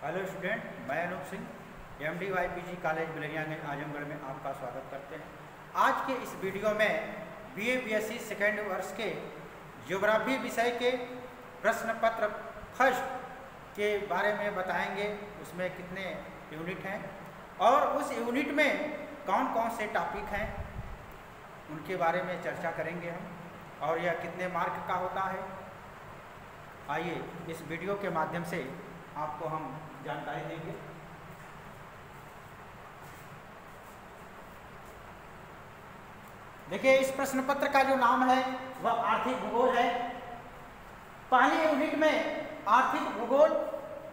Hello student, मैं Anoop Singh MDYPG college Bilariyaganj Azamgarh में आपका स्वागत करते हैं। आज के इस वीडियो में BA BSc सेकेंड वर्ष के ज्योग्राफी विषय के प्रश्न पत्र फर्स्ट के बारे में बताएंगे। उसमें कितने यूनिट हैं और उस यूनिट में कौन कौन से टॉपिक हैं उनके बारे में चर्चा करेंगे हम, और यह कितने मार्क का होता है। आइए इस वीडियो के माध्यम से आपको हम जानकारी देंगे। देखिए, इस प्रश्न पत्र का जो नाम है वह आर्थिक भूगोल है। पहली यूनिट में आर्थिक भूगोल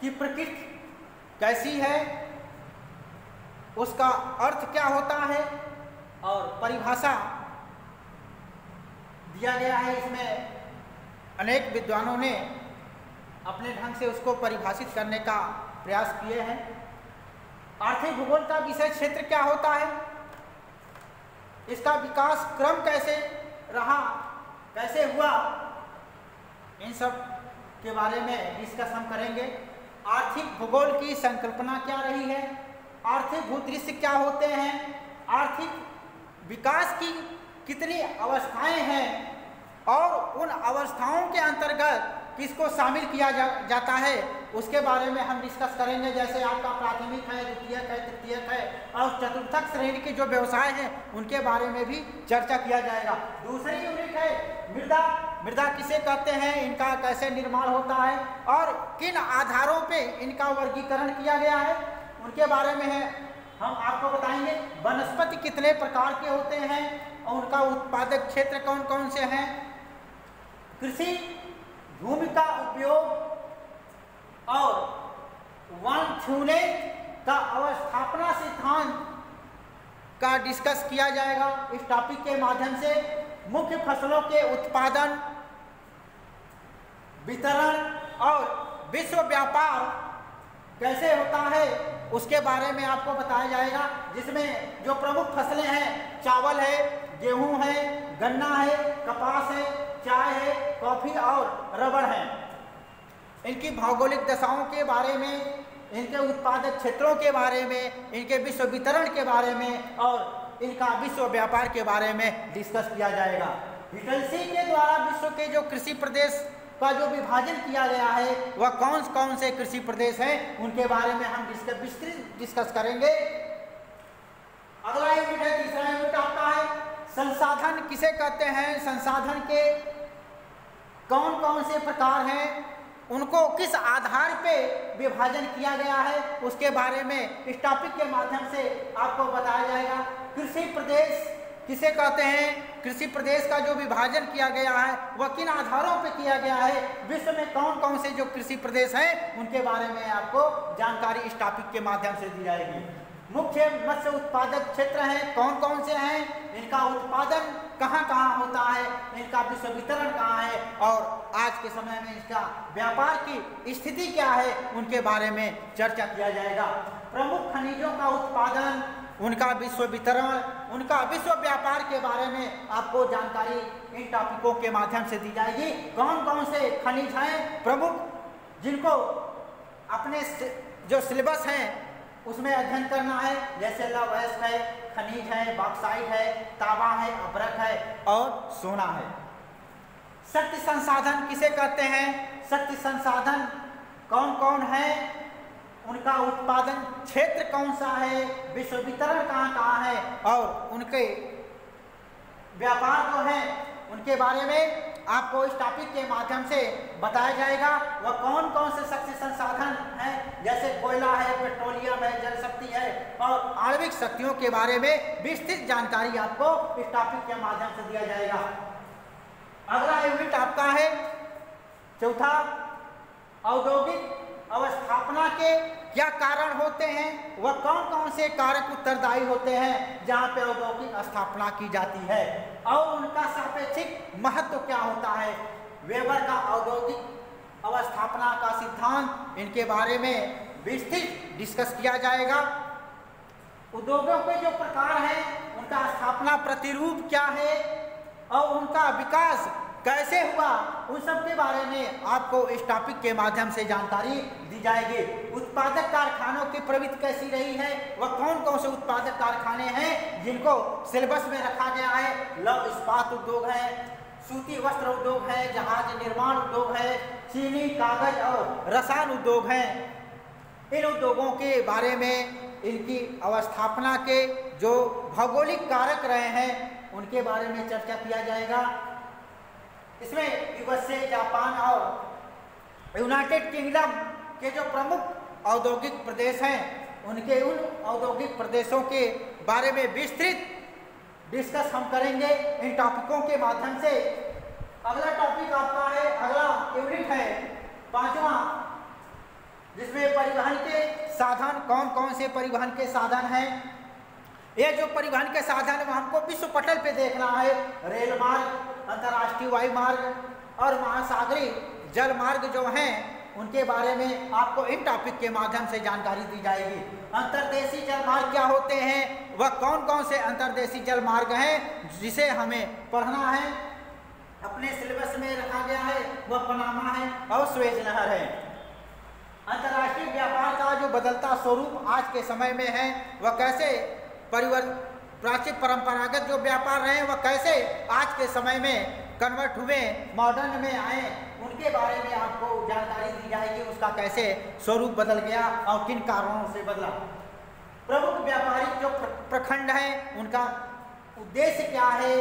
की प्रकृति कैसी है, उसका अर्थ क्या होता है और परिभाषा दिया गया है। इसमें अनेक विद्वानों ने अपने ढंग से उसको परिभाषित करने का प्रयास किए हैं। आर्थिक भूगोल का विषय क्षेत्र क्या होता है, इसका विकास क्रम कैसे रहा, कैसे हुआ, इन सब के बारे में डिस्कस हम करेंगे। आर्थिक भूगोल की संकल्पना क्या रही है, आर्थिक भूदृश्य क्या होते हैं, आर्थिक विकास की कितनी अवस्थाएं हैं और उन अवस्थाओं के अंतर्गत किसको शामिल किया जाता है, उसके बारे में हम डिस्कस करेंगे। जैसे आपका प्राथमिक है, द्वितीयक है, तृतीयक है और चतुर्थक श्रेणी के जो व्यवसाय हैं उनके बारे में भी चर्चा किया जाएगा। दूसरी यूनिट है मृदा। मृदा किसे कहते हैं, इनका कैसे निर्माण होता है और किन आधारों पे इनका वर्गीकरण किया गया है, उनके बारे में है हम आपको बताएंगे। वनस्पति कितने प्रकार के होते हैं और उनका उत्पादक क्षेत्र कौन कौन से हैं। कृषि भूमि का उपयोग और वन छूने का अवस्थापना सिद्धांत का डिस्कस किया जाएगा। इस टॉपिक के माध्यम से मुख्य फसलों के उत्पादन, वितरण और विश्व व्यापार कैसे होता है उसके बारे में आपको बताया जाएगा। जिसमें जो प्रमुख फसलें हैं, चावल है, गेहूं है, गन्ना है, कपास है, चाय है, कॉफी और रबड़ है। इनकी भौगोलिक दशाओं के बारे में, इनके उत्पादक क्षेत्रों के बारे में, इनके विश्व वितरण के बारे में और इनका विश्व व्यापार के बारे में डिस्कस किया जाएगा। हिटलसी के द्वारा विश्व के जो कृषि प्रदेश का जो विभाजन किया गया है वह कौन कौन से कृषि प्रदेश हैं उनके बारे में हम विस्तृत डिस्कस करेंगे। अगला यूनिट है, तीसरा यूनिट आपका है संसाधन किसे कहते हैं, संसाधन के कौन कौन से प्रकार हैं, उनको किस आधार पे विभाजन किया गया है, उसके बारे में इस टॉपिक के माध्यम से आपको बताया जाएगा। कृषि प्रदेश किसे कहते हैं, कृषि प्रदेश का जो विभाजन किया गया है वह किन आधारों पे किया गया है, विश्व में कौन कौन से जो कृषि प्रदेश हैं उनके बारे में आपको जानकारी इस टॉपिक के माध्यम से दी जाएगी। मुख्य मत्स्य उत्पादक क्षेत्र हैं, कौन कौन से हैं, इनका उत्पादन कहाँ कहाँ होता है, इनका विश्व वितरण कहाँ है और आज के समय में इसका व्यापार की स्थिति क्या है, उनके बारे में चर्चा किया जाएगा। प्रमुख खनिजों का उत्पादन, उनका विश्व वितरण, उनका विश्व व्यापार के बारे में आपको जानकारी इन टॉपिकों के माध्यम से दी जाएगी। कौन कौन से खनिज हैं प्रमुख, जिनको अपने जो सिलेबस हैं उसमें अध्ययन करना है, जैसे लौह अयस्क है, खनिज है, बॉक्साइट है, तांबा है, अभ्रक है और सोना है। शक्ति संसाधन किसे कहते हैं, शक्ति संसाधन कौन कौन है, उनका उत्पादन क्षेत्र कौन सा है, विश्व वितरण कहाँ कहाँ है और उनके व्यापार जो है उनके बारे में आपको इस टॉपिक के माध्यम से बताया जाएगा। वह कौन कौन से शक्ति संसाधन हैं, जैसे कोयला है, पेट्रोलियम है, जल शक्ति है और आणविक शक्तियों के बारे में विस्तृत जानकारी आपको इस टॉपिक के माध्यम से दिया जाएगा। अगला यूनिट आपका है चौथा, औद्योगिक अवस्थापना के क्या कारण होते हैं, वह कौन कौन से कारक उत्तरदायी होते हैं जहाँ पे औद्योगिक स्थापना की जाती है और उनका सापेक्षिक महत्व क्या होता है। वेबर का औद्योगिक अवस्थापना का सिद्धांत, इनके बारे में विस्तृत डिस्कस किया जाएगा। उद्योगों के जो प्रकार हैं उनका स्थापना प्रतिरूप क्या है और उनका विकास कैसे हुआ, उन सब के बारे में आपको इस टॉपिक के माध्यम से जानकारी दी जाएगी। उत्पादक कारखानों की प्रवृत्ति कैसी रही है, वह कौन कौन से उत्पादक कारखाने हैं जिनको सिलेबस में रखा गया है। लौह इस्पात उद्योग है, सूती वस्त्र उद्योग है, जहाज निर्माण उद्योग है, चीनी, कागज और रसायन उद्योग हैं। इन उद्योगों के बारे में, इनकी अवस्थापना के जो भौगोलिक कारक रहे हैं उनके बारे में चर्चा किया जाएगा। इसमें यूएसए, जापान और यूनाइटेड किंगडम के जो प्रमुख औद्योगिक प्रदेश हैं उनके उन औद्योगिक प्रदेशों के बारे में विस्तृत डिस्कस हम करेंगे इन टॉपिकों के माध्यम से। अगला टॉपिक आपका है, अगला यूनिट है 5वां, जिसमें परिवहन के साधन, कौन कौन से परिवहन के साधन हैं। ये जो परिवहन के साधन वो हमको विश्व पटल पे देखना है। रेल मार्ग, अंतर्राष्ट्रीय वायु मार्ग और महासागरीय जल मार्ग जो हैं उनके बारे में आपको इन टॉपिक के माध्यम से जानकारी दी जाएगी। अंतर्देशीय जल मार्ग क्या होते हैं, वह कौन कौन से अंतर्देशीय जल मार्ग हैं जिसे हमें पढ़ना है, अपने सिलेबस में रखा गया है। वह पनामा है और स्वेज नहर है। अंतर्राष्ट्रीय व्यापार का जो बदलता स्वरूप आज के समय में है, वह कैसे प्राचीन परंपरागत जो व्यापार रहे वह कैसे आज के समय में कन्वर्ट हुए, मॉडर्न में आए, उनके बारे में आपको जानकारी दी जाएगी। उसका कैसे स्वरूप बदल गया और किन कारणों से बदला। प्रमुख व्यापारिक जो प्रखंड हैं उनका उद्देश्य क्या है,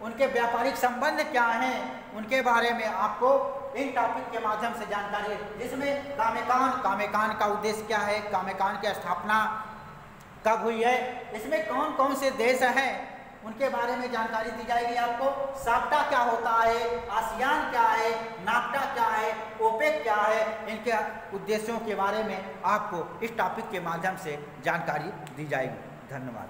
उनके व्यापारिक संबंध क्या हैं, उनके बारे में आपको इन टॉपिक के माध्यम से जानकारी है। जिसमें कामेकान का उद्देश्य क्या है, कामेकान की स्थापना कब हुई है, इसमें कौन कौन से देश हैं उनके बारे में जानकारी दी जाएगी आपको। साप्टा क्या होता है, आसियान क्या है, नाफ्टा क्या है, ओपेक क्या है, इनके उद्देश्यों के बारे में आपको इस टॉपिक के माध्यम से जानकारी दी जाएगी। धन्यवाद।